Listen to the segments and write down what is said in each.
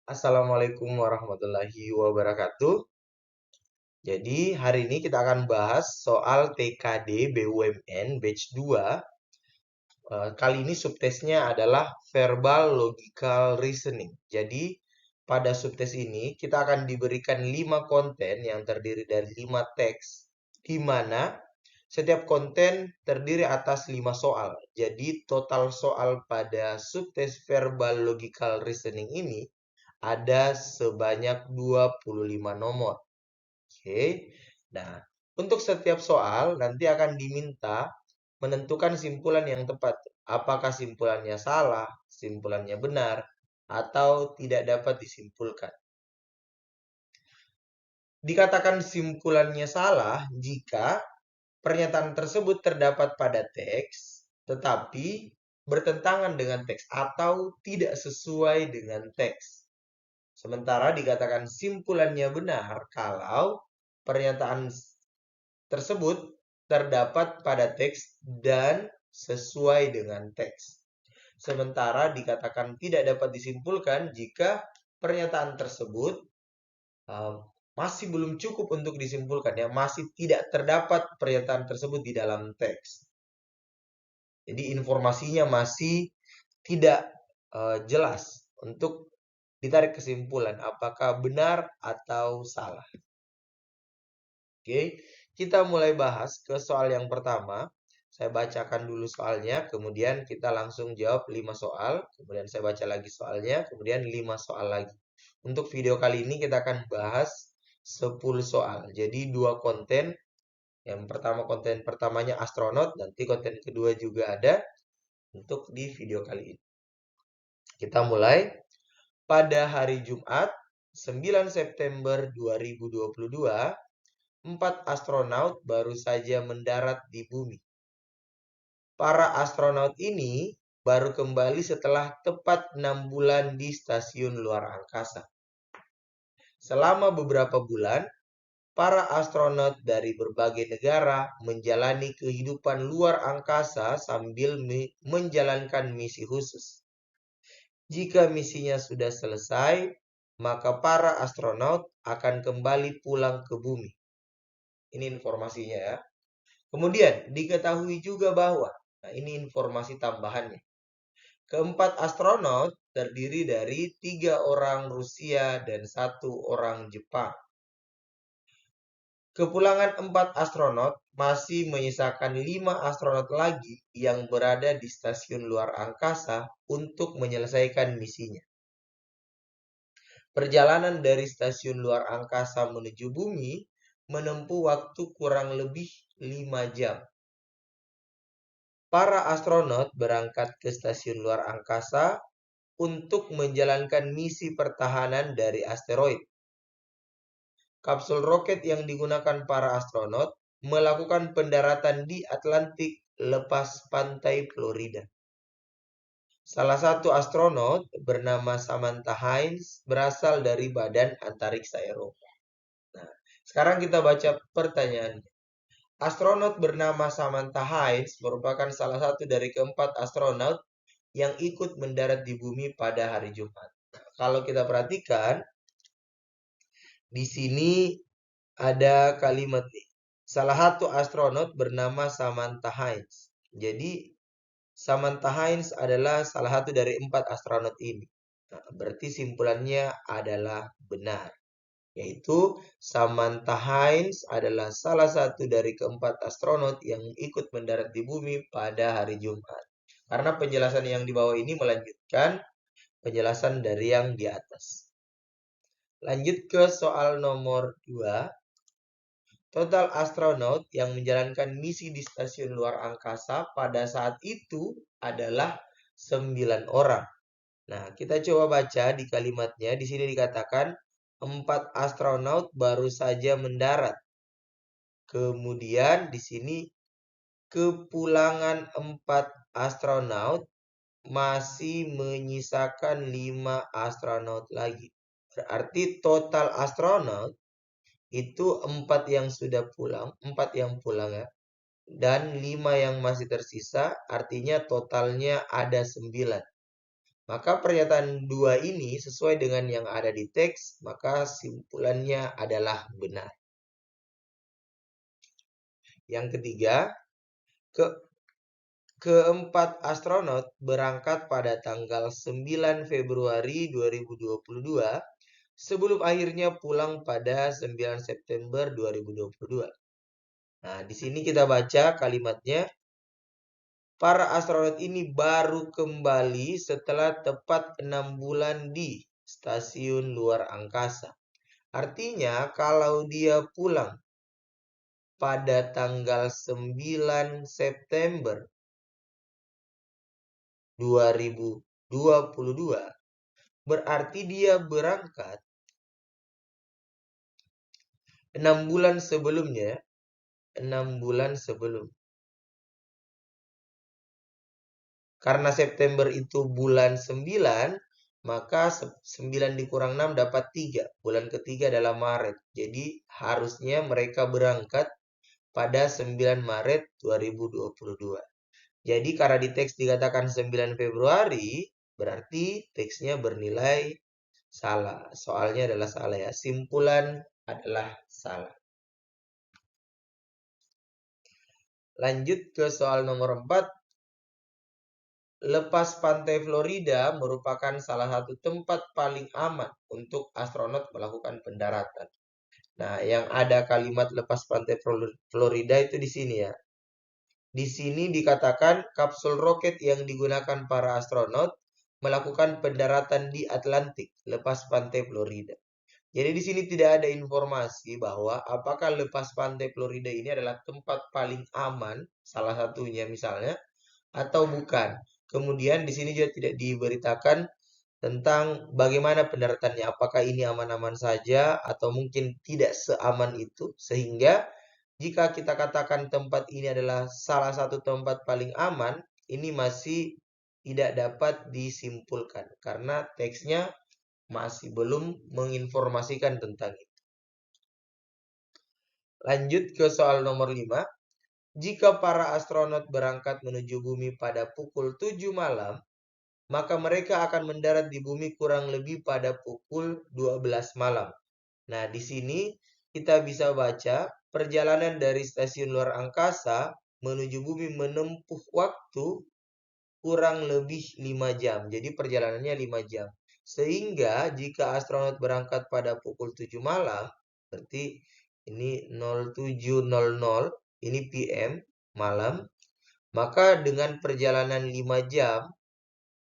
Assalamualaikum warahmatullahi wabarakatuh. Jadi, hari ini kita akan bahas soal TKD BUMN Batch 2. Kali ini subtesnya adalah Verbal Logical Reasoning. Jadi, pada subtes ini kita akan diberikan 5 konten yang terdiri dari 5 teks, di mana setiap konten terdiri atas 5 soal. Jadi, total soal pada subtes Verbal Logical Reasoning ini ada sebanyak 25 nomor. Oke. Nah, untuk setiap soal nanti akan diminta menentukan simpulan yang tepat. Apakah simpulannya salah, simpulannya benar, atau tidak dapat disimpulkan. Dikatakan simpulannya salah jika pernyataan tersebut terdapat pada teks, tetapi bertentangan dengan teks atau tidak sesuai dengan teks. Sementara dikatakan simpulannya benar kalau pernyataan tersebut terdapat pada teks dan sesuai dengan teks. Sementara dikatakan tidak dapat disimpulkan jika pernyataan tersebut masih belum cukup untuk disimpulkan, ya, masih tidak terdapat pernyataan tersebut di dalam teks. Jadi informasinya masih tidak jelas untuk ditarik kesimpulan apakah benar atau salah. Oke, kita mulai bahas ke soal yang pertama. Saya bacakan dulu soalnya, kemudian kita langsung jawab 5 soal, kemudian saya baca lagi soalnya, kemudian 5 soal lagi. Untuk video kali ini kita akan bahas 10 soal. Jadi 2 konten. Yang pertama, konten pertamanya astronot, nanti konten kedua juga ada untuk di video kali ini. Kita mulai. Pada hari Jumat, 9 September 2022, 4 astronaut baru saja mendarat di bumi. Para astronaut ini baru kembali setelah tepat 6 bulan di stasiun luar angkasa. Selama beberapa bulan, para astronot dari berbagai negara menjalani kehidupan luar angkasa sambil menjalankan misi khusus. Jika misinya sudah selesai, maka para astronot akan kembali pulang ke bumi. Ini informasinya, ya. Kemudian diketahui juga bahwa, nah ini informasi tambahannya. Keempat astronot terdiri dari 3 orang Rusia dan 1 orang Jepang. Kepulangan 4 astronot masih menyisakan 5 astronot lagi yang berada di stasiun luar angkasa untuk menyelesaikan misinya. Perjalanan dari stasiun luar angkasa menuju bumi menempuh waktu kurang lebih 5 jam. Para astronot berangkat ke stasiun luar angkasa untuk menjalankan misi pertahanan dari asteroid. Kapsul roket yang digunakan para astronot melakukan pendaratan di Atlantik lepas pantai Florida. Salah satu astronot bernama Samantha Hines berasal dari Badan Antariksa Eropa. Nah, sekarang kita baca pertanyaannya. Astronot bernama Samantha Hines merupakan salah satu dari keempat astronot yang ikut mendarat di bumi pada hari Jumat. Nah, kalau kita perhatikan, di sini ada kalimat nih. Salah satu astronot bernama Samantha Hines. Jadi, Samantha Hines adalah salah satu dari 4 astronot ini. Nah, berarti simpulannya adalah benar. Yaitu Samantha Hines adalah salah satu dari keempat astronot yang ikut mendarat di bumi pada hari Jumat. Karena penjelasan yang di bawah ini melanjutkan penjelasan dari yang di atas. Lanjut ke soal nomor 2. Total astronot yang menjalankan misi di stasiun luar angkasa pada saat itu adalah 9 orang. Nah, kita coba baca di kalimatnya. Di sini dikatakan 4 astronot baru saja mendarat. Kemudian di sini kepulangan 4 astronot masih menyisakan 5 astronot lagi. Berarti total astronot itu 4 yang sudah pulang, 4 yang pulang, ya. Dan 5 yang masih tersisa, artinya totalnya ada 9. Maka pernyataan dua ini sesuai dengan yang ada di teks, maka simpulannya adalah benar. Yang ketiga, keempat astronot berangkat pada tanggal 9 Februari 2022 sebelum akhirnya pulang pada 9 September 2022. Nah, di sini kita baca kalimatnya. Para astronot ini baru kembali setelah tepat 6 bulan di stasiun luar angkasa. Artinya kalau dia pulang pada tanggal 9 September 2022, berarti dia berangkat 6 bulan sebelumnya, 6 bulan sebelum. Karena September itu bulan 9, maka 9 dikurang 6 dapat 3. Bulan ketiga adalah Maret. Jadi harusnya mereka berangkat pada 9 Maret 2022. Jadi karena di teks dikatakan 9 Februari, berarti teksnya bernilai salah. Soalnya adalah salah ya. Simpulan adalah salah. Lanjut ke soal nomor 4. Lepas pantai Florida merupakan salah satu tempat paling aman untuk astronot melakukan pendaratan. Nah, yang ada kalimat lepas pantai Florida itu di sini ya. Di sini dikatakan kapsul roket yang digunakan para astronot melakukan pendaratan di Atlantik, lepas pantai Florida. Jadi di sini tidak ada informasi bahwa apakah lepas pantai Florida ini adalah tempat paling aman, salah satunya misalnya, atau bukan. Kemudian di sini juga tidak diberitakan tentang bagaimana pendaratannya, apakah ini aman-aman saja atau mungkin tidak seaman itu, sehingga jika kita katakan tempat ini adalah salah satu tempat paling aman, ini masih tidak dapat disimpulkan karena teksnya masih belum menginformasikan tentang itu. Lanjut ke soal nomor 5. Jika para astronot berangkat menuju bumi pada pukul 7 malam, maka mereka akan mendarat di bumi kurang lebih pada pukul 12 malam. Nah, di sini kita bisa baca perjalanan dari stasiun luar angkasa menuju bumi menempuh waktu kurang lebih 5 jam. Jadi perjalanannya 5 jam. Sehingga jika astronot berangkat pada pukul 7 malam, berarti ini 07.00, ini PM, malam, maka dengan perjalanan 5 jam,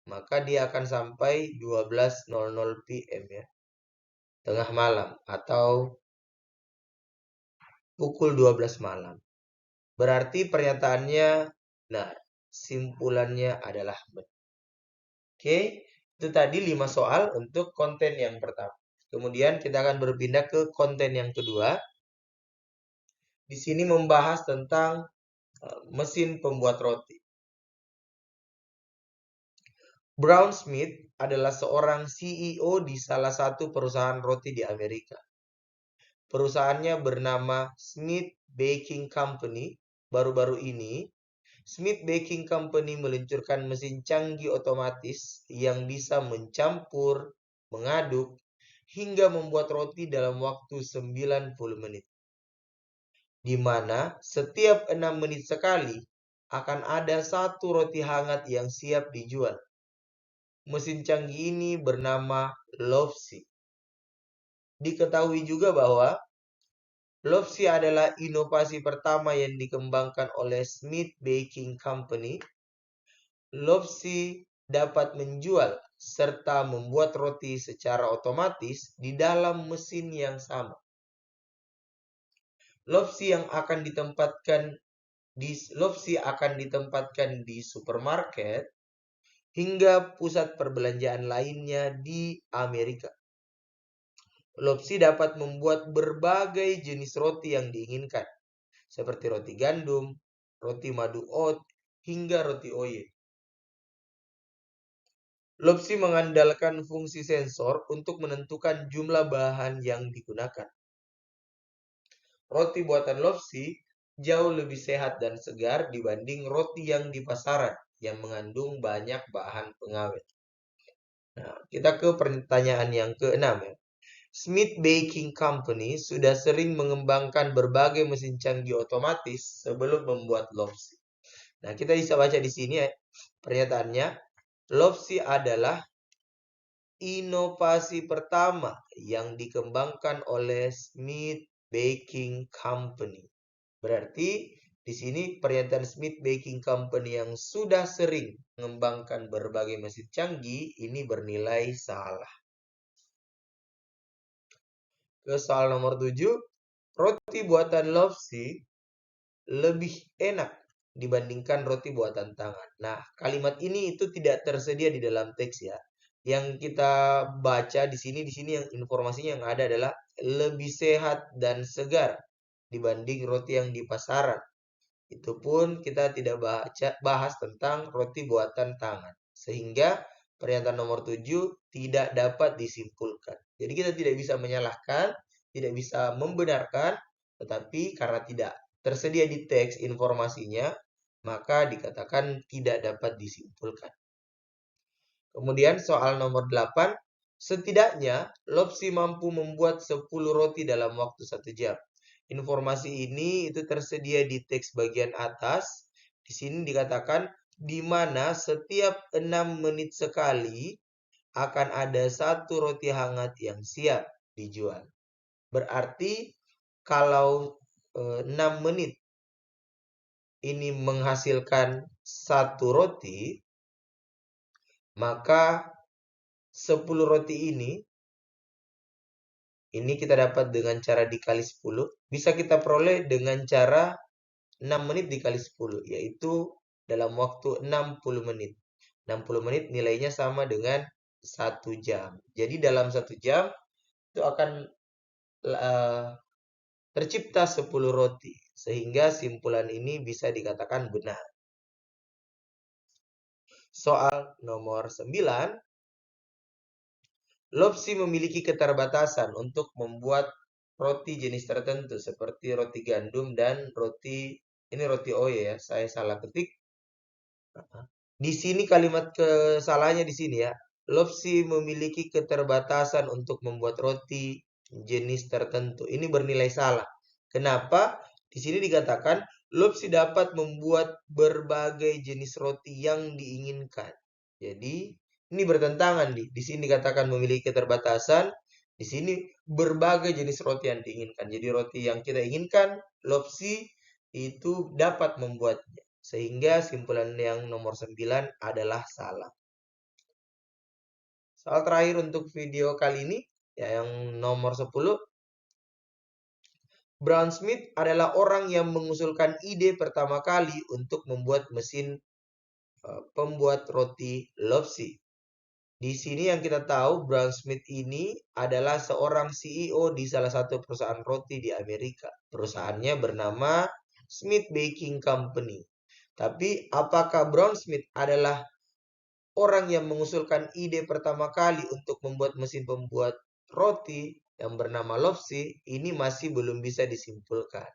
maka dia akan sampai 12.00 PM ya. Tengah malam atau pukul 12 malam. Berarti pernyataannya benar. Simpulannya adalah benar. Oke, itu tadi 5 soal untuk konten yang pertama. Kemudian kita akan berpindah ke konten yang kedua. Di sini membahas tentang mesin pembuat roti. Brown Smith adalah seorang CEO di salah satu perusahaan roti di Amerika. Perusahaannya bernama Smith Baking Company. Baru-baru ini, Smith Baking Company meluncurkan mesin canggih otomatis yang bisa mencampur, mengaduk, hingga membuat roti dalam waktu 90 menit. Di mana setiap 6 menit sekali akan ada satu roti hangat yang siap dijual. Mesin canggih ini bernama Lovesy. Diketahui juga bahwa Lovesy adalah inovasi pertama yang dikembangkan oleh Smith Baking Company. Lovesy dapat menjual serta membuat roti secara otomatis di dalam mesin yang sama. Lovesy akan ditempatkan di supermarket hingga pusat perbelanjaan lainnya di Amerika. Lovesy dapat membuat berbagai jenis roti yang diinginkan, seperti roti gandum, roti madu oat, hingga roti oye. Lovesy mengandalkan fungsi sensor untuk menentukan jumlah bahan yang digunakan. Roti buatan Lovesy jauh lebih sehat dan segar dibanding roti yang di pasaran yang mengandung banyak bahan pengawet. Nah, kita ke pertanyaan yang keenam ya. Smith Baking Company sudah sering mengembangkan berbagai mesin canggih otomatis sebelum membuat Lopsi. Nah, kita bisa baca di sini ya, pernyataannya. Lopsi adalah inovasi pertama yang dikembangkan oleh Smith Baking Company. Berarti di sini pernyataan Smith Baking Company yang sudah sering mengembangkan berbagai mesin canggih ini bernilai salah. Ke soal nomor 7, roti buatan Lopsi lebih enak dibandingkan roti buatan tangan. Nah, kalimat ini itu tidak tersedia di dalam teks ya. Yang kita baca di sini yang informasinya yang ada adalah lebih sehat dan segar dibanding roti yang di pasaran. Itu pun kita tidak bahas tentang roti buatan tangan. Sehingga pernyataan nomor 7 tidak dapat disimpulkan. Jadi kita tidak bisa menyalahkan, tidak bisa membenarkan, tetapi karena tidak tersedia di teks informasinya, maka dikatakan tidak dapat disimpulkan. Kemudian soal nomor 8, setidaknya Lopsi mampu membuat 10 roti dalam waktu 1 jam. Informasi ini itu tersedia di teks bagian atas. Di sini dikatakan di mana setiap 6 menit sekali akan ada 1 roti hangat yang siap dijual. Berarti kalau 6 menit ini menghasilkan 1 roti, maka 10 roti ini kita dapat dengan cara dikali 10. Bisa kita peroleh dengan cara 6 menit dikali 10, yaitu dalam waktu 60 menit. 60 menit nilainya sama dengan 1 jam. Jadi dalam 1 jam itu akan tercipta 10 roti. Sehingga simpulan ini bisa dikatakan benar. Soal nomor 9. Lopsi memiliki keterbatasan untuk membuat roti jenis tertentu seperti roti gandum dan roti Oye ya, saya salah ketik. Di sini kalimat kesalahannya di sini ya. Lopsi memiliki keterbatasan untuk membuat roti jenis tertentu. Ini bernilai salah. Kenapa? Di sini dikatakan Lopsi dapat membuat berbagai jenis roti yang diinginkan. Jadi ini bertentangan di sini dikatakan memiliki keterbatasan, di sini berbagai jenis roti yang diinginkan. Jadi roti yang kita inginkan, Lopsi itu dapat membuatnya. Sehingga simpulan yang nomor 9 adalah salah. Soal terakhir untuk video kali ini, ya, yang nomor 10. Brown Smith adalah orang yang mengusulkan ide pertama kali untuk membuat mesin pembuat roti Lopsi. Di sini yang kita tahu, Brown Smith ini adalah seorang CEO di salah satu perusahaan roti di Amerika. Perusahaannya bernama Smith Baking Company. Tapi apakah Brown Smith adalah orang yang mengusulkan ide pertama kali untuk membuat mesin pembuat roti yang bernama Lopsi? Ini masih belum bisa disimpulkan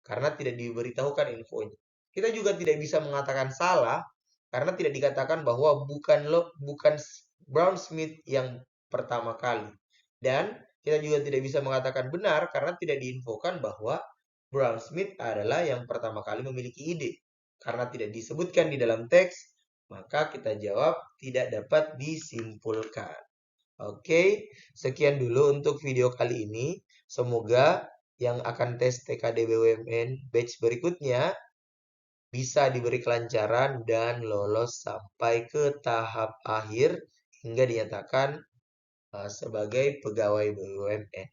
karena tidak diberitahukan infonya. Kita juga tidak bisa mengatakan salah karena tidak dikatakan bahwa bukan Brown Smith yang pertama kali. Dan kita juga tidak bisa mengatakan benar karena tidak diinfokan bahwa Brown Smith adalah yang pertama kali memiliki ide. Karena tidak disebutkan di dalam teks, maka kita jawab tidak dapat disimpulkan. Oke, sekian dulu untuk video kali ini. Semoga yang akan tes TKD BUMN batch berikutnya bisa diberi kelancaran dan lolos sampai ke tahap akhir hingga dinyatakan sebagai pegawai BUMN.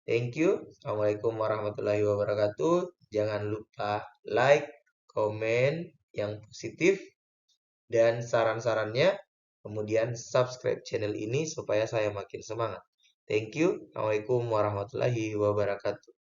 Thank you. Assalamualaikum warahmatullahi wabarakatuh. Jangan lupa like, komen yang positif, dan saran-sarannya. Kemudian subscribe channel ini supaya saya makin semangat. Thank you. Assalamualaikum warahmatullahi wabarakatuh.